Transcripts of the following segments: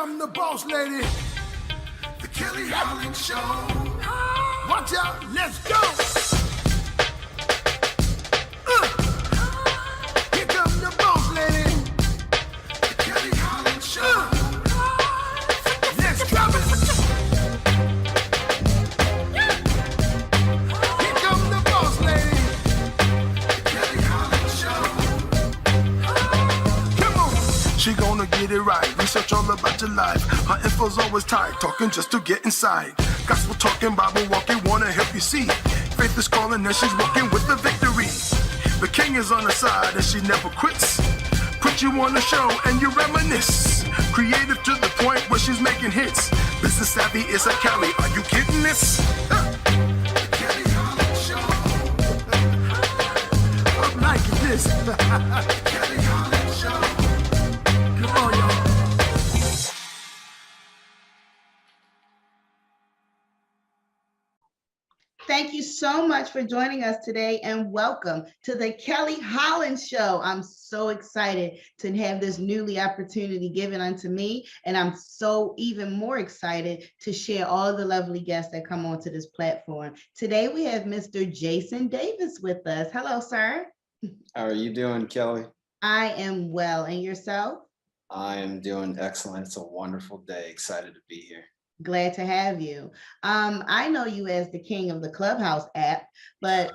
come the boss lady, the Kelly Holland Show. Watch out, let's go. Here come the boss lady, the Kelly Holland Show. Let's drop it. Here come the boss lady, the Kelly Holland Show. Come on. She gonna get it right. Research all about your life. Her info's always tight. Talking just to get inside. Gospel talking, Bible walking, wanna help you see. Faith is calling and she's walking with the victory. The king is on her side and she never quits. Put you on the show and you reminisce. Creative to the point where she's making hits. Business savvy is a Kelly. Are you getting this? The Kelly Holland Show. I'm liking this. The Kelly Holland Show. Come on, y'all. Thank you so much for joining us today and welcome to the Kelly Holland Show. I'm so excited to have this newly opportunity given unto me, and I'm so even more excited to share all the lovely guests that come onto this platform. Today we have Mr. Jason Davis with us. Hello, sir. How are you doing, Kelly? I am well, and yourself? I am doing excellent. It's a wonderful day. Excited to be here. Glad to have you. I know you as the king of the Clubhouse app, but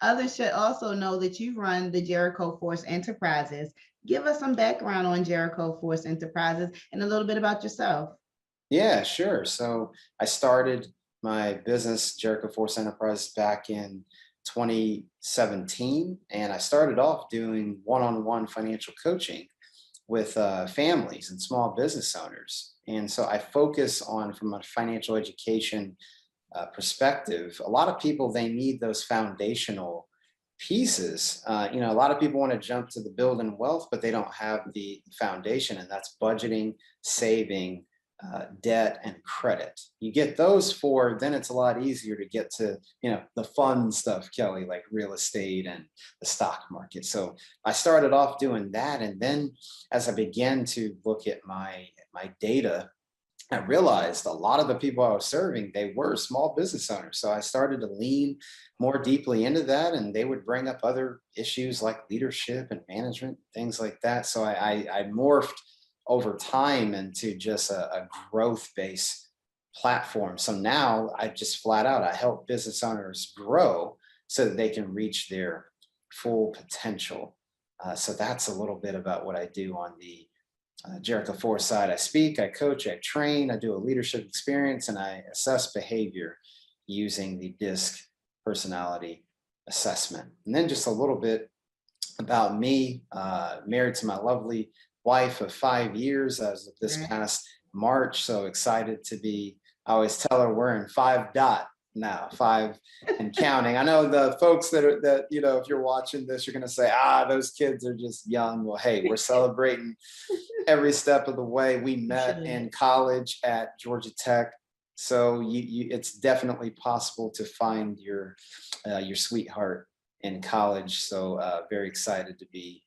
others should also know that you run the Jericho Force Enterprises. Give us some background on Jericho Force Enterprises and a little bit about yourself. Yeah, sure. So I started my business, Jericho Force Enterprises, back in 2017, and I started off doing one-on-one financial coaching with families and small business owners. And so I focus on, from a financial education perspective, a lot of people, they need those foundational pieces. A lot of people want to jump to the building wealth, but they don't have the foundation, and that's budgeting, saving, debt, and credit. You get those four, then it's a lot easier to get to, the fun stuff, Kelly, like real estate and the stock market. So I started off doing that. And then as I began to look at my data, I realized a lot of the people I was serving, they were small business owners. So I started to lean more deeply into that, and they would bring up other issues like leadership and management, things like that. So I morphed over time into just a growth-based platform. So now I just flat out, I help business owners grow so that they can reach their full potential. So that's a little bit about what I do on the Jericho Force side. I speak, I coach, I train, I do a leadership experience, and I assess behavior using the DISC personality assessment. And then just a little bit about me, married to my lovely wife of 5 years as of this past March. So excited to be, I always tell her we're in 5 dot now, 5 and counting. I know the folks that if you're watching this, you're going to say, those kids are just young. Well, hey, we're celebrating every step of the way. We met in college at Georgia Tech. So it's definitely possible to find your sweetheart in college. So very excited to be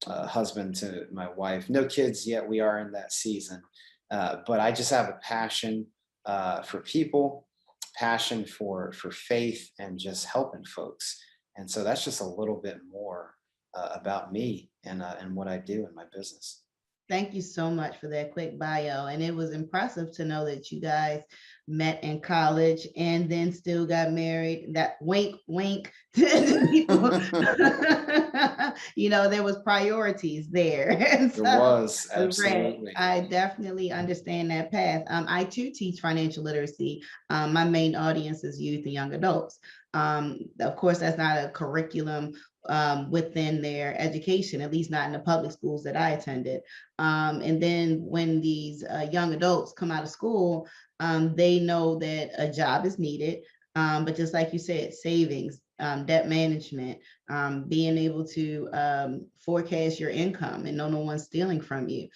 husband to my wife. No kids yet. We are in that season. But I just have a passion for people, passion for faith, and just helping folks. And so that's just a little bit more about me and what I do in my business. Thank you so much for that quick bio. And it was impressive to know that you guys met in college and then still got married. That wink, wink to people. There was priorities there. So, there was, absolutely. I definitely understand that path. I too teach financial literacy. My main audience is youth and young adults. Of course, that's not a curriculum within their education, at least not in the public schools that I attended. And then when these young adults come out of school, they know that a job is needed. But just like you said, savings, debt management, being able to forecast your income and know no one's stealing from you,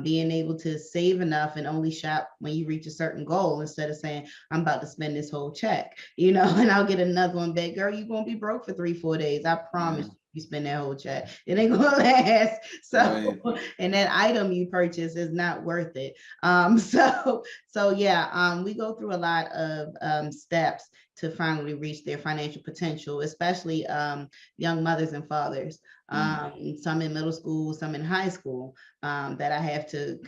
being able to save enough and only shop when you reach a certain goal instead of saying, I'm about to spend this whole check, and I'll get another one back. Girl, you're going to be broke for 3-4 days. I promise you. you spend that whole check. It ain't gonna last. So, Right. and that item you purchase is not worth it. So yeah, we go through a lot of steps to finally reach their financial potential, especially young mothers and fathers. Some in middle school, some in high school, that I have to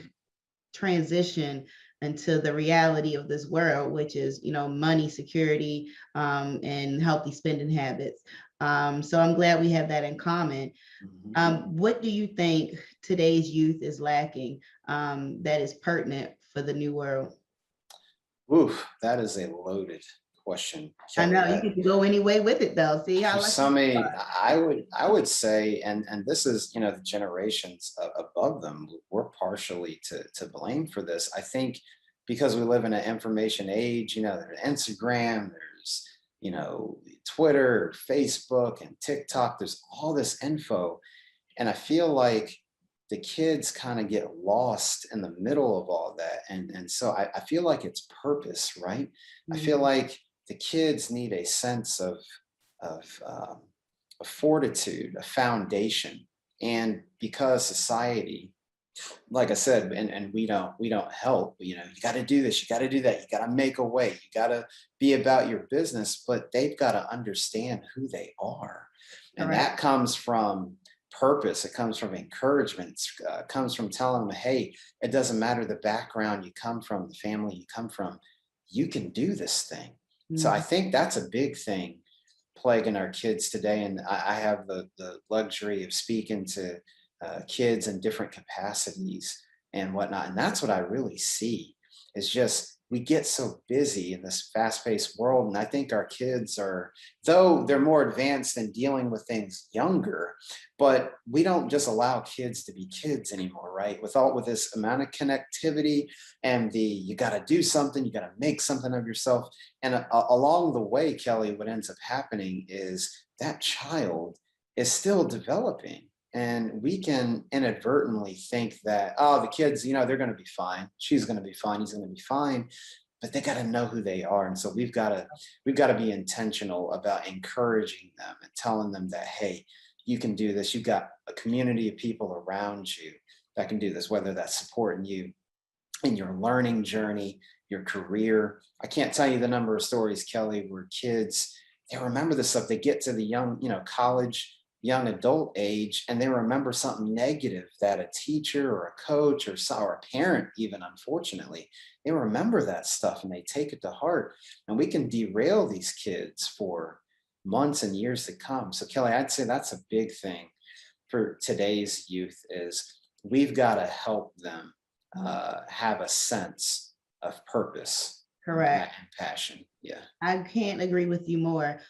transition into the reality of this world, which is, money, security, and healthy spending habits. So I'm glad we have that in common. What do you think today's youth is lacking that is pertinent for the new world? Oof, that is a loaded question, I Kelly. know you can go any way with it though. See how There's lucky so you many. are. I would say, and this is, the generations above them. We're partially to blame for this. I think because we live in an information age. There's Instagram, there's Twitter, Facebook, and TikTok. There's all this info, and I feel like the kids kind of get lost in the middle of all that, and so I feel like it's purpose, right? I feel Mhm. like the kids need a sense of a fortitude, a foundation. And because society, like I said, and we don't help, you got to do this, you got to do that, you got to make a way, you got to be about your business, but they've got to understand who they are. And Correct. that comes from purpose, it comes from encouragement, it comes from telling them, hey, it doesn't matter the background you come from, the family you come from, you can do this thing. So I Mhm. think that's a big thing plaguing our kids today. And I have the luxury of speaking to kids in different capacities and whatnot. And that's what I really see is just we get so busy in this fast paced world. And I think our kids are, though they're more advanced in dealing with things younger, but we don't just allow kids to be kids anymore, right? With this amount of connectivity and you got to do something, you got to make something of yourself. And along the way, Kelly, what ends up happening is that child is still developing. And we can inadvertently think that, oh, the kids, they're going to be fine. She's going to be fine. He's going to be fine. But they got to know who they are. And so we've got to be intentional about encouraging them and telling them that, hey, you can do this. You've got a community of people around you that can do this, whether that's supporting you in your learning journey, your career. I can't tell you the number of stories, Kelly, where kids, they remember this stuff. They get to the young, college, young adult age, and they remember something negative that a teacher or a coach or a parent, even unfortunately, they remember that stuff and they take it to heart. And we can derail these kids for months and years to come. So, Kelly, I'd say that's a big thing for today's youth is we've got to help them have a sense of purpose and Correct. passion. Yeah. I can't agree with you more.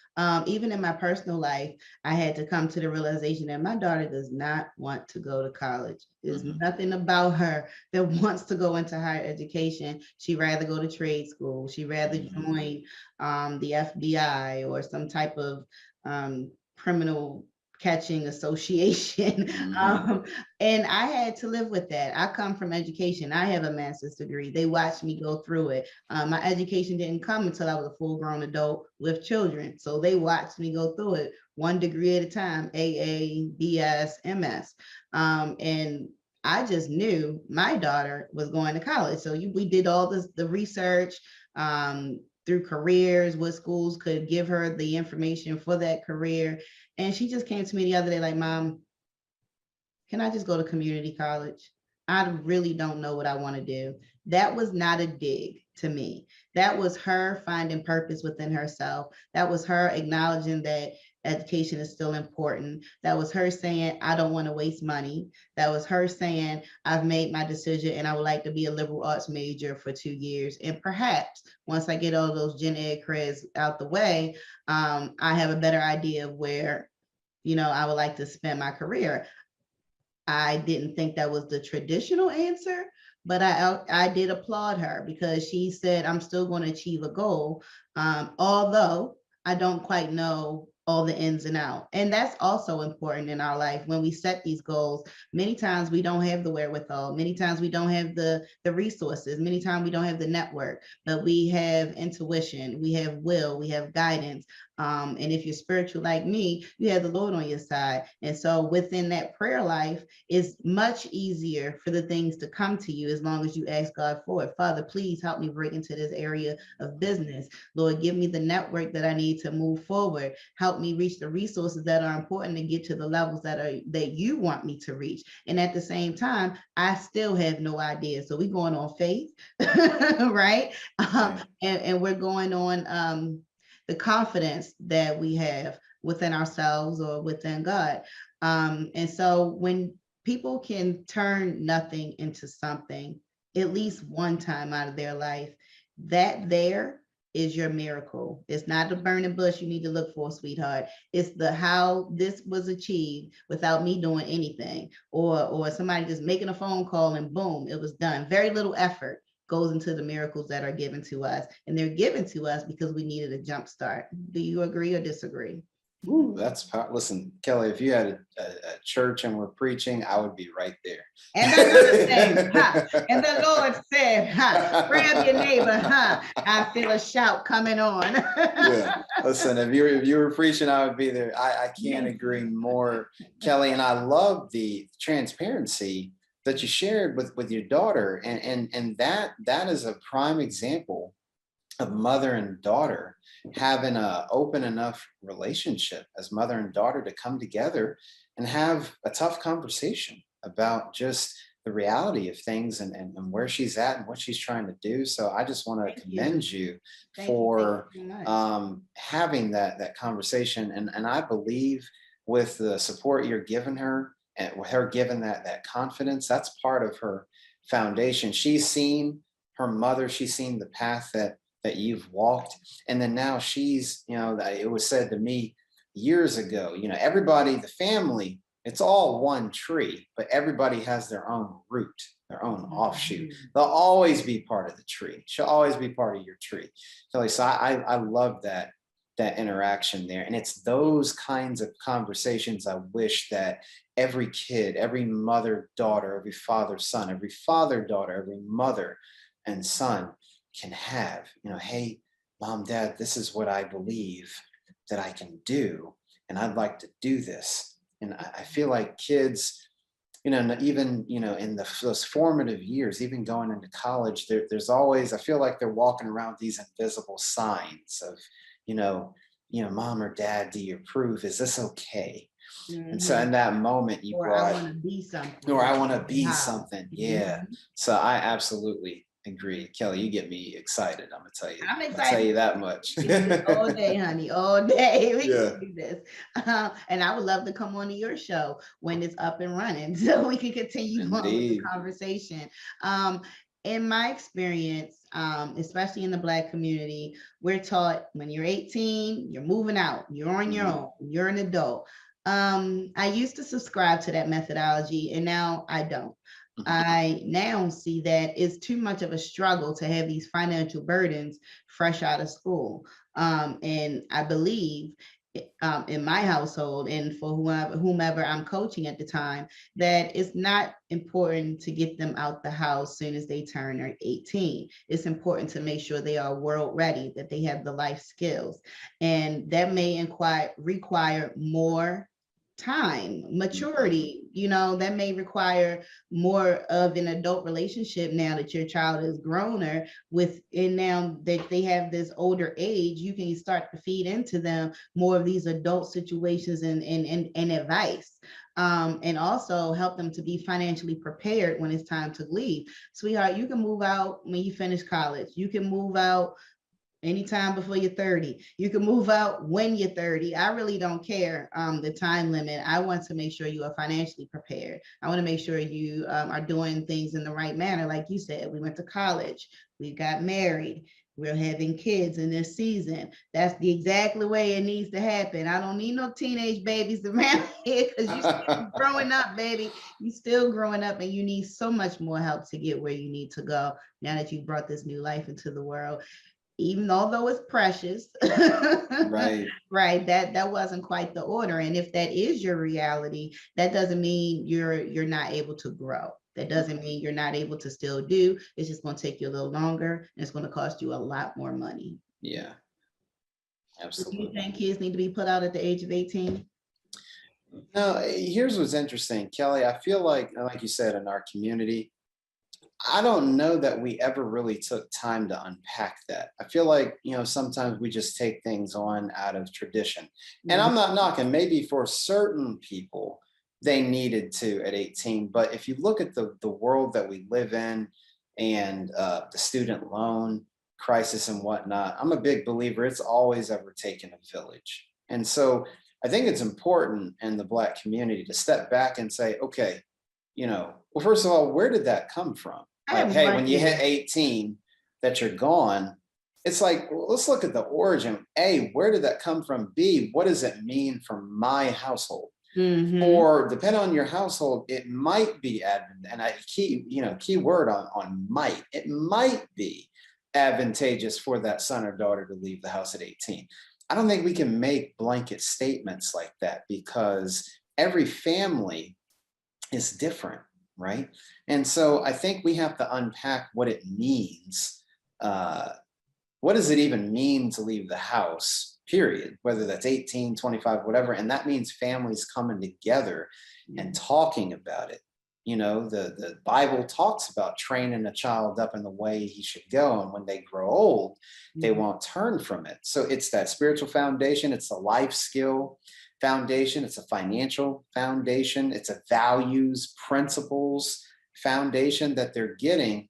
Even in my personal life, I had to come to the realization that my daughter does not want to go to college. There's Mhm. nothing about her that wants to go into higher education. She'd rather go to trade school. She'd rather Mhm. join the FBI or some type of criminal catching association. Mhm. And I had to live with that. I come from education. I have a master's degree. They watched me go through it. My education didn't come until I was a full-grown adult with children. So they watched me go through it one degree at a time, AA, BS, MS. And I just knew my daughter was going to college. So we did all the research through careers, what schools could give her the information for that career. And she just came to me the other day like, Mom, can I just go to community college? I really don't know what I want to do. That was not a dig to me. That was her finding purpose within herself. That was her acknowledging that education is still important. That was her saying, I don't want to waste money. That was her saying, I've made my decision and I would like to be a liberal arts major for 2 years. And perhaps once I get all those gen ed creds out the way, I have a better idea of where, I would like to spend my career. I didn't think that was the traditional answer, but I did applaud her because she said, I'm still going to achieve a goal, although I don't quite know all the ins and out. And that's also important in our life when we set these goals. Many times we don't have the wherewithal. Many times we don't have the resources. Many times we don't have the network, but we have intuition, we have will, we have guidance. And if you're spiritual like me, you have the Lord on your side. And so within that prayer life, it's much easier for the things to come to you as long as you ask God for it. Father, please help me break into this area of business. Lord, give me the network that I need to move forward. Help me reach the resources that are important to get to the levels that you want me to reach. And at the same time, I still have no idea. So we're going on faith, right? And we're going on the confidence that we have within ourselves or within God. And so when people can turn nothing into something, at least one time out of their life, that there is your miracle. It's not the burning bush you need to look for, sweetheart. It's the how this was achieved without me doing anything, or somebody just making a phone call and boom, it was done. Very little effort goes into the miracles that are given to us, and they're given to us because we needed a jump start. Do you agree or disagree? Ooh, that's listen, Kelly, if you had a church and we're preaching, I would be right there. And the Lord said, ha. And the Lord said, ha. Grab your neighbor, ha. I feel a shout coming on. Yeah, listen, if you were preaching, I would be there. I can't agree more, Kelly. And I love the transparency that you shared with your daughter, and that is a prime example of mother and daughter having a open enough relationship as mother and daughter to come together and have a tough conversation about just the reality of things and where she's at and what she's trying to do. So I just want to commend you for having that conversation. And I believe with the support you're giving her and with her given that confidence, that's part of her foundation. She's seen her mother, she's seen the path that you've walked. And then now she's, it was said to me years ago, everybody, the family, it's all one tree, but everybody has their own root, their own offshoot. They'll always be part of the tree. She'll always be part of your tree. So I love that interaction there. And it's those kinds of conversations I wish that every kid, every mother, daughter, every father, son, every father, daughter, every mother and son can have. Hey, mom, dad, this is what I believe that I can do, and I'd like to do this. And I feel like kids, even in those formative years, even going into college, there's always, I feel like they're walking around with these invisible signs of, mom or dad, do you approve? Is this okay? And so in that moment you brought, I want to be something. or I want to be something. Yeah. So I absolutely agree. Kelly, you get me excited. I'm gonna tell you. I'm excited. I'll tell you that much. All day, honey, all day. We can do this. And I would love to come on to your show when it's up and running so we can continue on with the conversation. In my experience, especially in the Black community, we're taught when you're 18, you're moving out, you're on your own, you're an adult. I used to subscribe to that methodology, and now I don't. I now see that it's too much of a struggle to have these financial burdens fresh out of school. And I believe in my household and for whomever I'm coaching at the time, that it's not important to get them out the house soon as they turn 18. It's important to make sure they are world ready, that they have the life skills. And that may require more time, maturity, that may require more of an adult relationship now that your child is growner and now that they have this older age, you can start to feed into them more of these adult situations and advice. And also help them to be financially prepared when it's time to leave. Sweetheart, you can move out when you finish college. You can move out anytime before you're 30. You can move out when you're 30. I really don't care the time limit. I want to make sure you are financially prepared. I want to make sure you are doing things in the right manner. Like you said, we went to college, we got married, we're having kids in this season. That's the exactly way it needs to happen. I don't need no teenage babies around here because you're still growing up, baby. You're still growing up and you need so much more help to get where you need to go now that you've brought this new life into the world. Even although it's precious, right, that wasn't quite the order. And if that is your reality, that doesn't mean you're not able to grow. That doesn't mean you're not able to still do. It's just going to take you a little longer, and it's going to cost you a lot more money. Yeah. So do you Absolutely. think kids need to be put out at the age of 18? Now, here's what's interesting, Kelly. I feel like you said, in our community, I don't know that we ever really took time to unpack that. I feel like, sometimes we just take things on out of tradition. And Mhm. I'm not knocking, maybe for certain people, they needed to at 18. But if you look at the world that we live in and the student loan crisis and whatnot, I'm a big believer it's always ever taken a village. And so I think it's important in the Black community to step back and say, okay, well, first of all, where did that come from? I Like, have hey, one when you hit here. 18, that you're gone. It's like, well, let's look at the origin. A, where did that come from? B, what does it mean for my household? Hmm. Or depending on your household, it might be advent, and key word on might. It might be advantageous for that son or daughter to leave the house at 18. I don't think we can make blanket statements like that, because every family is different, right? And so I think we have to unpack what it means. Uh, what does it even mean to leave the house, period? Whether that's 18, 25, whatever. And that means families coming together and talking about it. The Bible talks about training a child up in the way he should go. And when they grow old, they won't turn from it. So it's that spiritual foundation, it's a life skill foundation, it's a financial foundation, it's a values, principles foundation that they're getting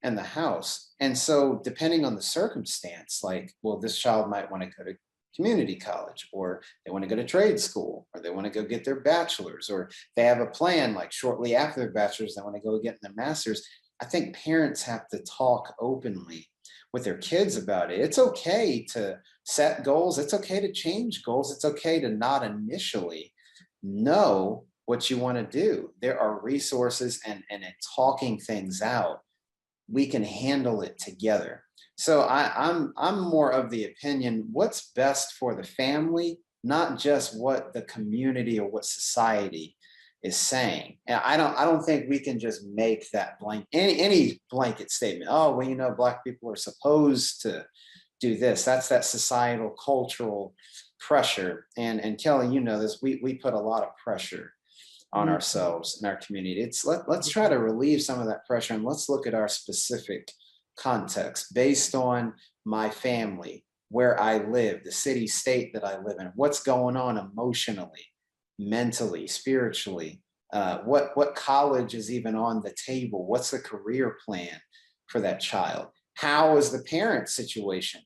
in the house. And so, depending on the circumstance, like, well, this child might want to go to community college, or they want to go to trade school, or they want to go get their bachelor's, or they have a plan like shortly after their bachelor's, they want to go get their master's. I think parents have to talk openly with their kids about it. It's okay to set goals, it's okay to change goals, it's okay to not initially know what you want to do. There are resources, and in talking things out, we can handle it together. So I'm more of the opinion, what's best for the family, not just what the community or what society is saying. And I don't think we can just make that any blanket statement. Oh, well, Black people are supposed to do this. That's that societal cultural pressure. And Kelly, this, we put a lot of pressure on ourselves and our community. Let's try to relieve some of that pressure, and let's look at our specific context based on my family, where I live, the city state that I live in, what's going on emotionally, mentally, spiritually, what college is even on the table, what's the career plan for that child, how is the parent situation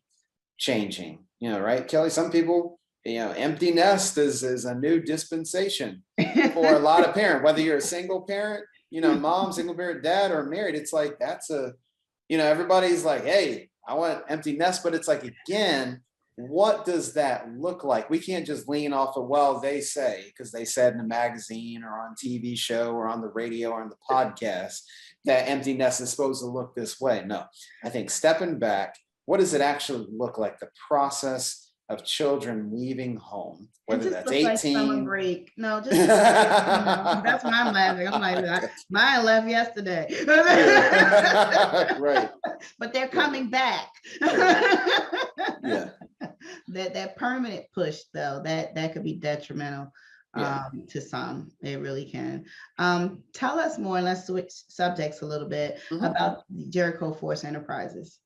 changing, right, Kelly? Some people, empty nest is a new dispensation for a lot of parents, whether you're a single parent, mom, single parent, dad, or married. It's like, everybody's like, hey, I want empty nest, but it's like, again, what does that look like? We can't just lean off of, well, they say, because they said in a magazine or on TV show or on the radio or on the podcast that empty nest is supposed to look this way. No, I think stepping back, what does it actually look like? The process of children leaving home, It whether just that's looks like summer 18. break. No, just look like, that's why I'm laughing. I'm like, mine left yesterday. Right. But they're coming back. Yeah. That permanent push, though, that could be detrimental Yeah. to some. It really can. Tell us more, and let's switch subjects a little bit Mhm. about Jericho Force Enterprises.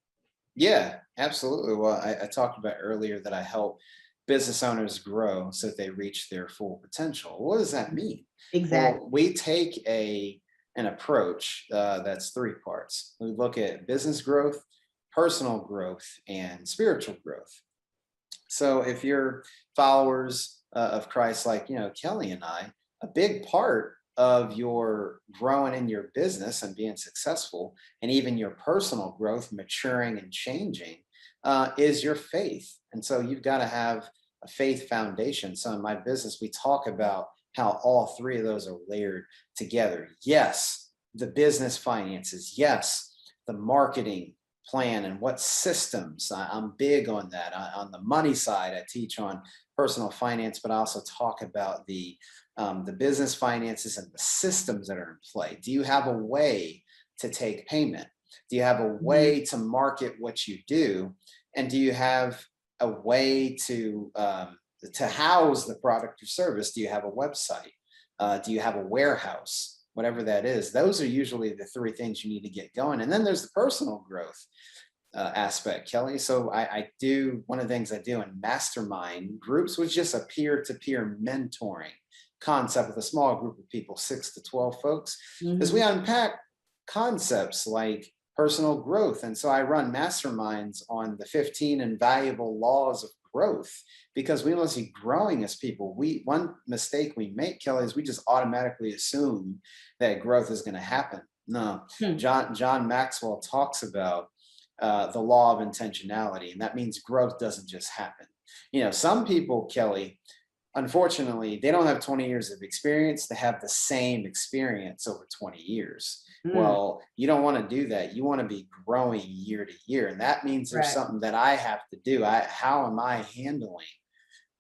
Yeah, absolutely. Well, I talked about earlier that I help business owners grow so that they reach their full potential. What does that mean? Exactly. Well, we take an approach that's three parts. We look at business growth, personal growth, and spiritual growth. So if you're followers of Christ, like, Kelly and I, a big part of your growing in your business and being successful, and even your personal growth, maturing and changing, is your faith. And so you've got to have a faith foundation. So in my business, we talk about how all three of those are layered together. Yes, the business finances. Yes, the marketing plan and what systems. I'm big on that. On the money side, I teach on personal finance, but I also talk about the business finances and the systems that are in play. Do you have a way to take payment? Do you have a Mhm. way to market what you do? And do you have a way to house the product or service? Do you have a website? Do you have a warehouse? Whatever that is, those are usually the three things you need to get going. And then there's the personal growth aspect, Kelly. So I do, one of the things I do in mastermind groups was just a peer-to-peer mentoring concept with a small group of people, 6 to 12 folks, as we unpack concepts like personal growth. And so I run masterminds on the 15 invaluable laws of growth, because we must be growing as people. One mistake we make, Kelly, is we just automatically assume that growth is going to happen. No, John Maxwell talks about the law of intentionality, and that means growth doesn't just happen. You know, some people, Kelly, unfortunately, they don't have 20 years of experience. They have the same experience over 20 years. Well, you don't want to do that. You want to be growing year to year. And that means there's something that I have to do. How am I handling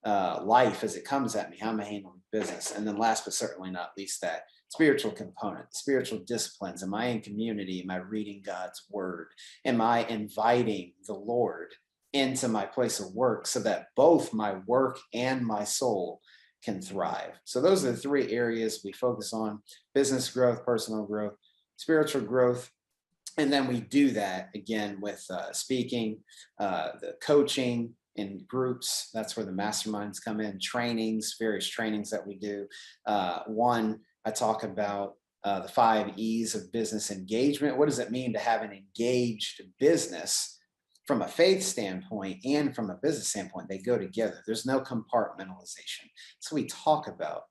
life as it comes at me? How am I handling business? And then last but certainly not least, that spiritual component, spiritual disciplines. Am I in community? Am I reading God's word? Am I inviting the Lord into my place of work so that both my work and my soul can thrive? So those are the three areas we focus on: business growth, personal growth, spiritual growth. And then we do that again with speaking, the coaching in groups. That's where the masterminds come in, trainings, various trainings that we do. One, I talk about the 5 E's of business engagement. What does it mean to have an engaged business from a faith standpoint and from a business standpoint? They go together. There's no compartmentalization. So we talk about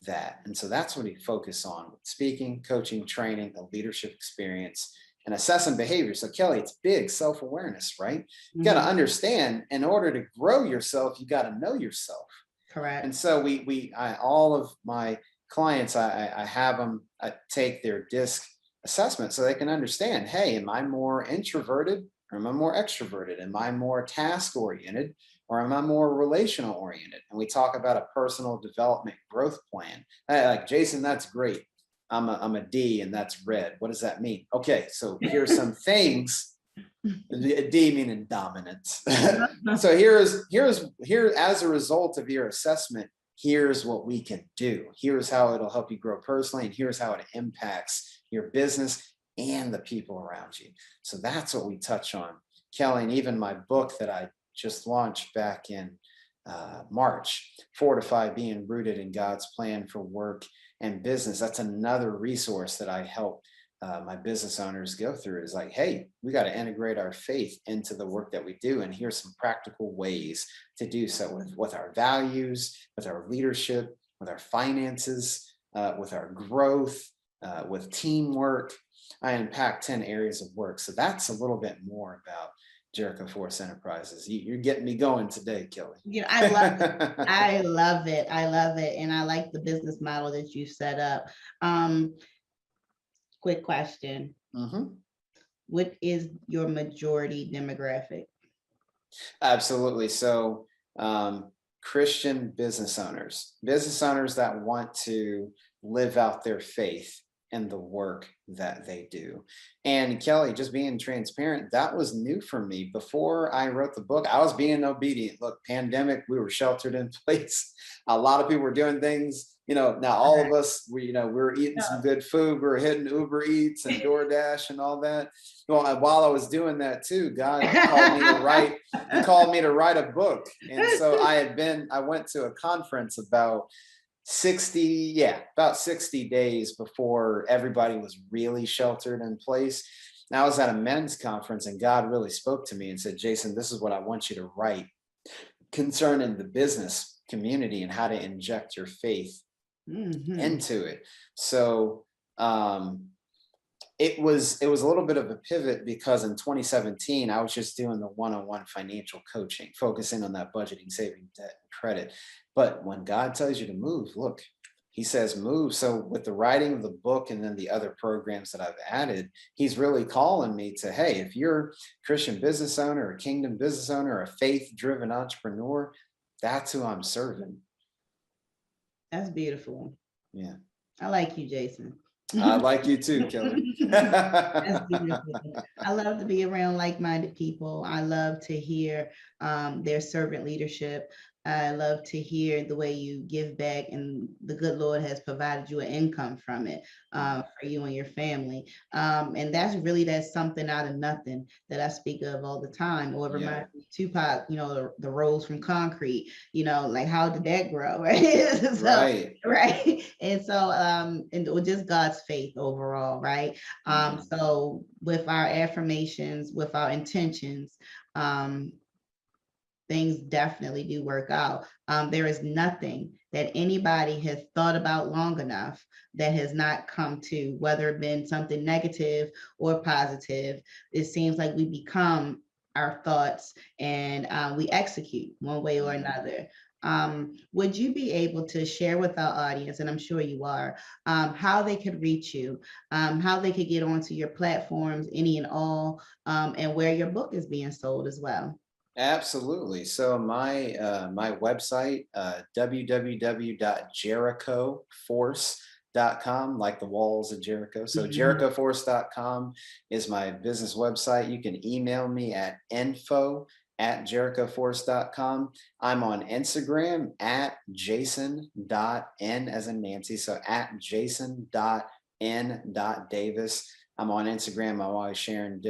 that. And so that's what we focus on with speaking, coaching, training, the leadership experience, and assessing behavior. So Kelly, it's big self-awareness, right? You got to understand, in order to grow yourself, you got to know yourself. Correct. And so all of my clients, I have them take their DISC assessment so they can understand, hey, am I more introverted or am I more extroverted? Am I more task oriented or am I more relational oriented? And we talk about a personal development growth plan. Like, Jason, that's great. I'm a D and that's red. What does that mean? Okay, so here's some things. D meaning dominance. So here as a result of your assessment, here's what we can do. Here's how it'll help you grow personally, and here's how it impacts your business and the people around you. So that's what we touch on, Kelly. And even my book that I just launched back in March, Fortify Being Rooted in God's Plan for Work and Business. That's another resource that I help my business owners go through. Is like, hey, we got to integrate our faith into the work that we do. And here's some practical ways to do so with our values, with our leadership, with our finances, with our growth, with teamwork. I unpack 10 areas of work. So that's a little bit more about Jericho Force Enterprises. You're getting me going today, Kelly. You know, I love it. I love it. I love it. And I like the business model that you set up. Quick question. What is your majority demographic? Absolutely. So Christian business owners that want to live out their faith and the work that they do. And Kelly, just being transparent, that was new for me. Before I wrote the book, I was being obedient. Look, pandemic, we were sheltered in place. A lot of people were doing things, now all of us, we were eating some good food. We were hitting Uber Eats and DoorDash and all that. Well, while I was doing that too, God called me to write a book. And so I went to a conference about 60 days before everybody was really sheltered in place. And I was at a men's conference, and God really spoke to me and said, Jason, this is what I want you to write concerning the business community and how to inject your faith into it. So it was a little bit of a pivot, because in 2017, I was just doing the one-on-one financial coaching, focusing on that budgeting, saving, debt, and credit. But when God tells you to move, look, he says move. So with the writing of the book and then the other programs that I've added, he's really calling me to, hey, if you're a Christian business owner, a kingdom business owner, a faith-driven entrepreneur, that's who I'm serving. That's beautiful. Yeah. I like you, Jason. I like you too, Kelly. That's beautiful. I love to be around like-minded people. I love to hear their servant leadership. I love to hear the way you give back, and the good Lord has provided you an income from it for you and your family. And that's something out of nothing that I speak of all the time. Or it reminds me of Tupac, the Rose from Concrete, like how did that grow, right? So, Right. right. And so, and just God's faith overall, right? So with our affirmations, with our intentions, things definitely do work out. There is nothing that anybody has thought about long enough that has not come to, whether it been something negative or positive. It seems like we become our thoughts, and we execute one way or another. Would you be able to share with our audience, and I'm sure you are, how they could reach you, how they could get onto your platforms, any and all, and where your book is being sold as well? Absolutely. So my website, www.jerichoforce.com, like the walls of Jericho. So jerichoforce.com is my business website. You can email me at info@jerichoforce.com. I'm on Instagram at jason.n as in Nancy. So at jason.n.davis. I'm on Instagram. I'm always sharing,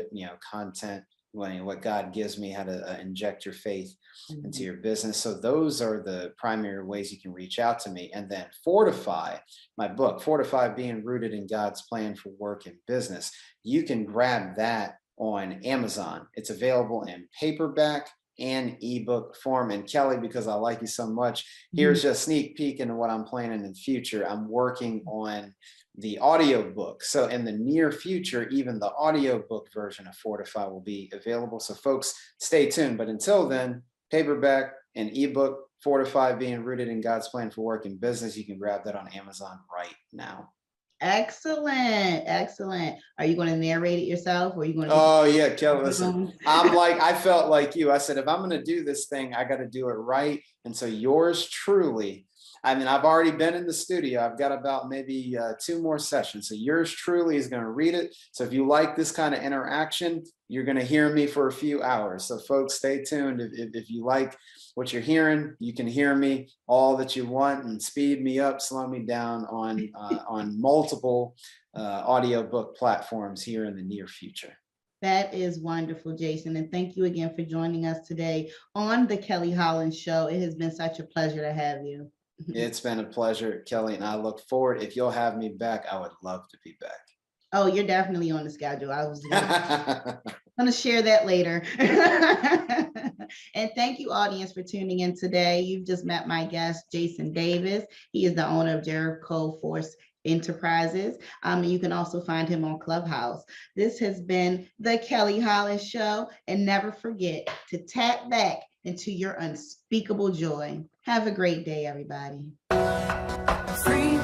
content, what God gives me, how to inject your faith into your business. So those are the primary ways you can reach out to me. And then Fortify, my book, Fortify, Being Rooted in God's Plan for Work and Business. You can grab that on Amazon. It's available in paperback and ebook form. And Kelly, because I like you so much, here's just a sneak peek into what I'm planning in the future. I'm working on the audio book. So in the near future, even the audio book version of Fortify will be available. So folks, stay tuned. But until then, paperback and ebook, Fortify, Being Rooted in God's Plan for Work and Business. You can grab that on Amazon right now. Excellent. Excellent. Are you going to narrate it yourself, or are you going to? Oh yeah, Kelly, listen, I felt like you. I said, if I'm going to do this thing, I got to do it right. And so yours truly, I mean, I've already been in the studio. I've got about maybe 2 more sessions. So yours truly is going to read it. So if you like this kind of interaction, you're going to hear me for a few hours. So folks, stay tuned. If you like what you're hearing, you can hear me all that you want, and speed me up, slow me down on multiple audiobook platforms here in the near future. That is wonderful, Jason. And thank you again for joining us today on the Kelly Holland Show. It has been such a pleasure to have you. It's been a pleasure, Kelly, and I look forward. If you'll have me back, I would love to be back. Oh, you're definitely on the schedule. I was going to share that later. And thank you, audience, for tuning in today. You've just met my guest, Jason Davis. He is the owner of Jericho Force Enterprises. You can also find him on Clubhouse. This has been the Kelly Holland Show. And never forget to tap back into your unspeakable joy. Have a great day, everybody. Free.